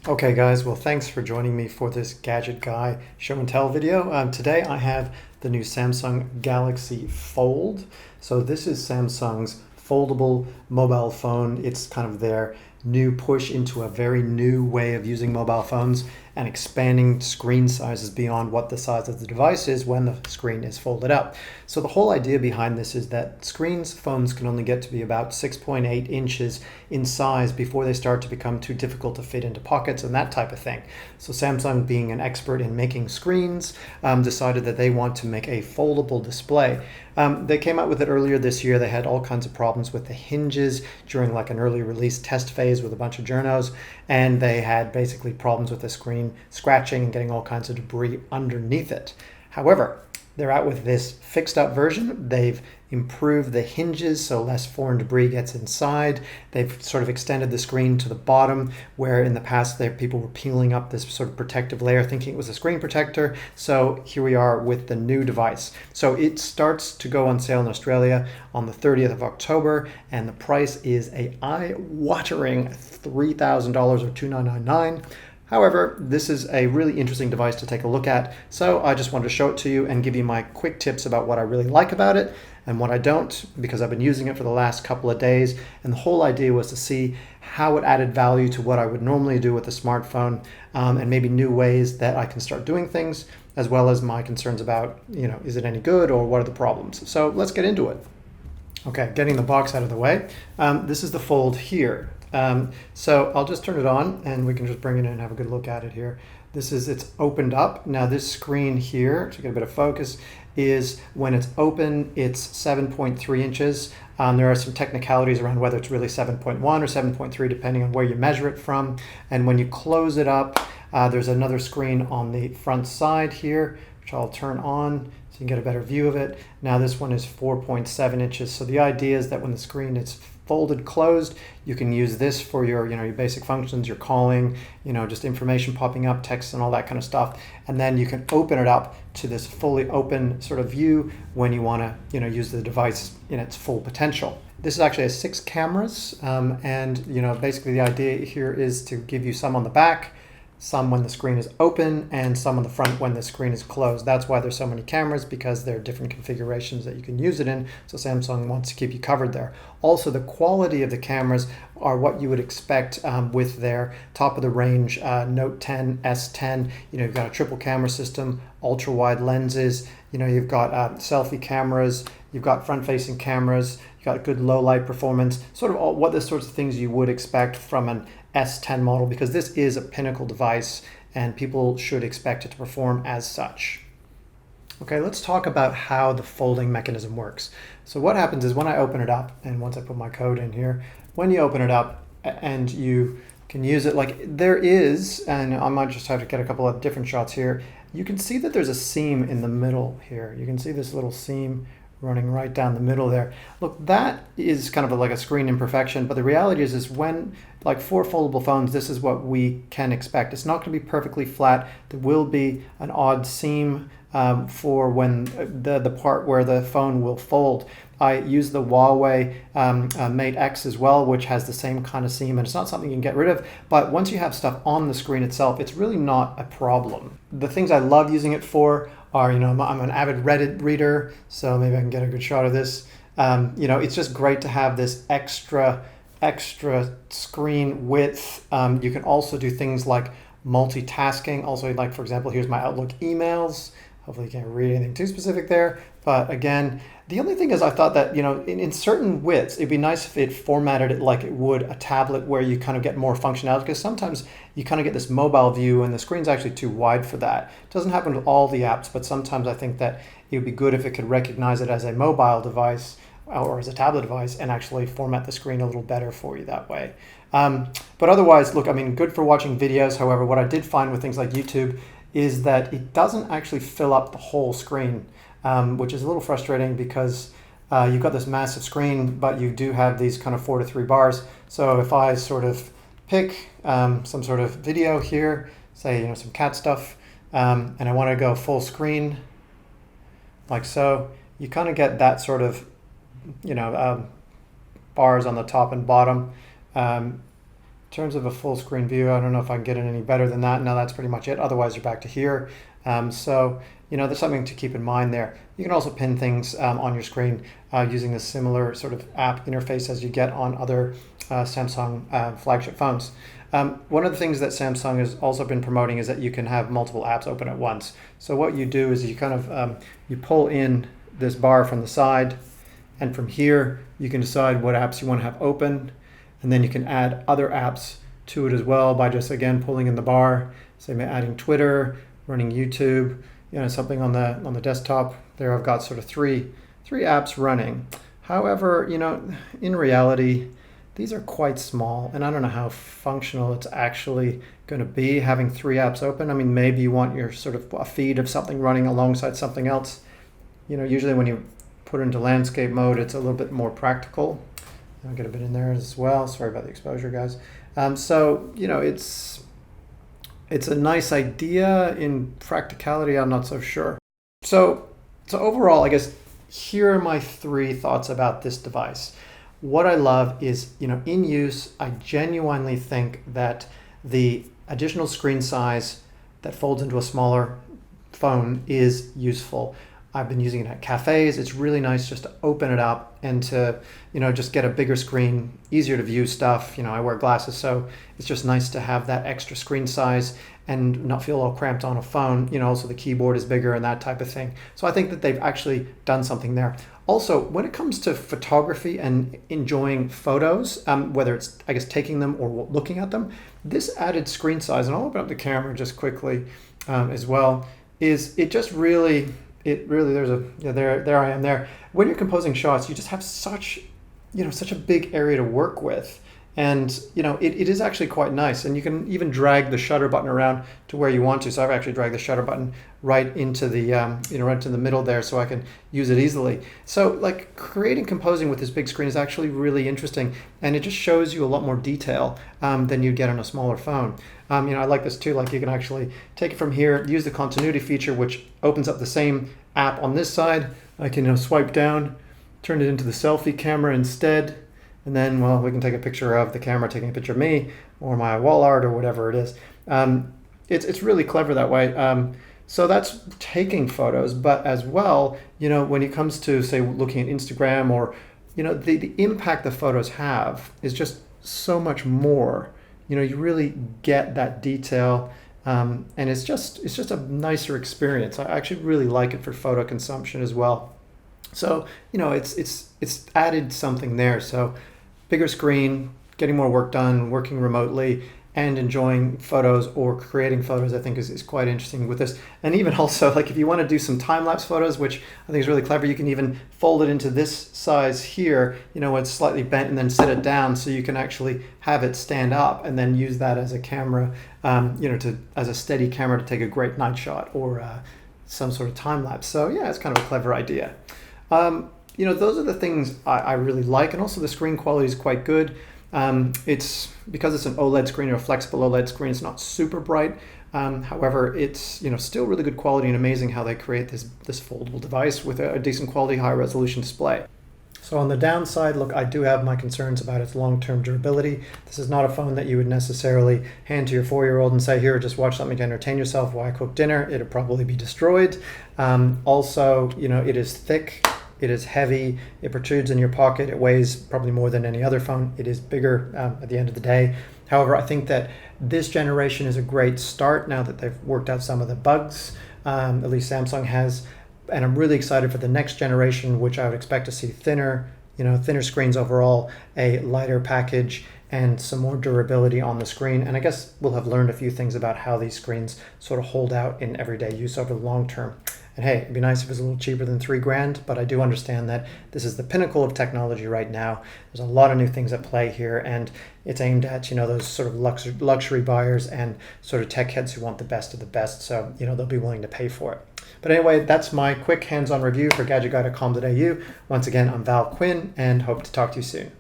Okay guys, well thanks for joining me for this Gadget Guy show and tell video. Today I have the new Samsung Galaxy Fold. So this is Samsung's foldable mobile phone. It's kind of their new push into a very new way of using mobile phones and expanding screen sizes beyond what the size of the device is when the screen is folded up. So the whole idea behind this is that phones can only get to be about 6.8 inches in size before they start to become too difficult to fit into pockets and that type of thing. So Samsung, being an expert in making screens, decided that they want to make a foldable display. They came out with it earlier this year. They had all kinds of problems with the hinges during like an early release test phase with a bunch of journos, and they had basically problems with the screen scratching and getting all kinds of debris underneath it. However, they're out with this fixed up version. They've improved the hinges so less foreign debris gets inside. They've sort of extended the screen to the bottom, where in the past people were peeling up this sort of protective layer thinking it was a screen protector. So here we are with the new device. So it starts to go on sale in Australia on the 30th of October, and the price is a eye-watering $3,000 or $2,999. However, this is a really interesting device to take a look at, so I just wanted to show it to you and give you my quick tips about what I really like about it and what I don't, because I've been using it for the last couple of days, and the whole idea was to see how it added value to what I would normally do with a smartphone, and maybe new ways that I can start doing things, as well as my concerns about, is it any good or what are the problems? So let's get into it. Okay, getting the box out of the way. This is the Fold here. So I'll just turn it on and we can just bring it in and have a good look at it here. It's opened up. Now this screen here, to get a bit of focus, is when it's open, it's 7.3 inches. There are some technicalities around whether it's really 7.1 or 7.3, depending on where you measure it from. And when you close it up, there's another screen on the front side here, which I'll turn on so you can get a better view of it. Now this one is 4.7 inches. So the idea is that when the screen is folded closed, you can use this for your your basic functions, your calling, just information popping up, text and all that kind of stuff. And then you can open it up to this fully open sort of view when you want to use the device in its full potential. This is actually 6 cameras, and basically the idea here is to give you some on the back, some when the screen is open, and some on the front when the screen is closed. That's why there's so many cameras, because there are different configurations that you can use it in. So Samsung wants to keep you covered there. Also, the quality of the cameras are what you would expect with their top of the range Note 10, S10. You've got a triple camera system, ultra wide lenses. You've got selfie cameras. You've got front-facing cameras. You've got good low light performance. Sort of what the sorts of things you would expect from an S10 model, because this is a pinnacle device and people should expect it to perform as such. Okay, let's talk about how the folding mechanism works. So what happens is when I open it up, and once I put my code in here, when you open it up and you can use it, like there is, and I might just have to get a couple of different shots here, you can see that there's a seam in the middle here. You can see this little seam running right down the middle there. Look, that is kind of like a screen imperfection, but the reality is when, like for foldable phones, this is what we can expect. It's not going to be perfectly flat. There will be an odd seam for when the part where the phone will fold. I use the Huawei Mate X as well, which has the same kind of seam, and it's not something you can get rid of, but once you have stuff on the screen itself, it's really not a problem. The things I love using it for are, I'm an avid Reddit reader, so maybe I can get a good shot of this. It's just great to have this extra screen width. You can also do things like multitasking. Also, like for example, here's my Outlook emails. Hopefully you can't read anything too specific there. But again, the only thing is I thought that, in certain widths, it'd be nice if it formatted it like it would a tablet, where you kind of get more functionality, because sometimes you kind of get this mobile view and the screen's actually too wide for that. It doesn't happen with all the apps, but sometimes I think that it would be good if it could recognize it as a mobile device or as a tablet device and actually format the screen a little better for you that way. But otherwise, look, good for watching videos. However, what I did find with things like YouTube is that it doesn't actually fill up the whole screen, which is a little frustrating, because you've got this massive screen, but you do have these kind of 4 to 3 bars. So if I sort of pick some sort of video here, say some cat stuff, and I want to go full screen, like so, you kind of get that sort of bars on the top and bottom. terms of a full screen view, I don't know if I can get it any better than that. No, that's pretty much it. Otherwise, you're back to here. So, there's something to keep in mind there. You can also pin things on your screen using a similar sort of app interface as you get on other Samsung flagship phones. One of the things that Samsung has also been promoting is that you can have multiple apps open at once. So what you do is you kind of you pull in this bar from the side, and from here you can decide what apps you want to have open, and then you can add other apps to it as well by just again pulling in the bar. So I'm adding Twitter, running YouTube, something on the desktop. There I've got sort of three apps running. However, in reality, these are quite small, and I don't know how functional it's actually going to be having 3 apps open. I mean, maybe you want your sort of a feed of something running alongside something else. Usually when you put it into landscape mode, it's a little bit more practical. I'll get a bit in there as well. Sorry about the exposure, guys. So, it's a nice idea. In practicality, I'm not so sure. So overall, I guess here are my 3 thoughts about this device. What I love is, in use, I genuinely think that the additional screen size that folds into a smaller phone is useful. I've been using it at cafes. It's really nice just to open it up and to, just get a bigger screen, easier to view stuff. I wear glasses, so it's just nice to have that extra screen size and not feel all cramped on a phone. Also the keyboard is bigger and that type of thing. So I think that they've actually done something there. Also, when it comes to photography and enjoying photos, whether it's, I guess, taking them or looking at them, this added screen size, and I'll open up the camera just quickly as well, there I am there. When you're composing shots, you just have such a big area to work with. And, it is actually quite nice. And you can even drag the shutter button around to where you want to. So I've actually dragged the shutter button right into the, right to the middle there so I can use it easily. So like composing with this big screen is actually really interesting. And it just shows you a lot more detail than you'd get on a smaller phone. I like this too. Like you can actually take it from here, use the continuity feature, which opens up the same app on this side. I can swipe down, turn it into the selfie camera instead. And then, we can take a picture of the camera taking a picture of me or my wall art or whatever it is. It's really clever that way. So that's taking photos, but as well, when it comes to, say, looking at Instagram or, the impact the photos have is just so much more. You really get that detail, and it's just a nicer experience. I actually really like it for photo consumption as well. So, it's added something there. So bigger screen, getting more work done, working remotely, and enjoying photos or creating photos, I think is quite interesting with this. And even also, like if you want to do some time-lapse photos, which I think is really clever, you can even fold it into this size here, it's slightly bent, and then set it down so you can actually have it stand up and then use that as a camera, as a steady camera to take a great night shot or some sort of time-lapse. So yeah, it's kind of a clever idea. Those are the things I really like, and also the screen quality is quite good. It's because it's an OLED screen or a flexible OLED screen. It's not super bright. However, it's still really good quality, and amazing how they create this foldable device with a decent quality, high resolution display. So on the downside, look, I do have my concerns about its long-term durability. This is not a phone that you would necessarily hand to your 4-year-old and say, here, just watch something to entertain yourself while I cook dinner. It'll probably be destroyed. Also, it is thick. It is heavy, it protrudes in your pocket, it weighs probably more than any other phone. It is bigger at the end of the day. However, I think that this generation is a great start now that they've worked out some of the bugs, at least Samsung has. And I'm really excited for the next generation, which I would expect to see thinner screens overall, a lighter package, and some more durability on the screen. And I guess we'll have learned a few things about how these screens sort of hold out in everyday use over the long term. And hey, it'd be nice if it was a little cheaper than $3,000, but I do understand that this is the pinnacle of technology right now. There's a lot of new things at play here, and it's aimed at, those sort of luxury buyers and sort of tech heads who want the best of the best. So, they'll be willing to pay for it. But anyway, that's my quick hands-on review for GadgetGuy.com.au. Once again, I'm Val Quinn, and hope to talk to you soon.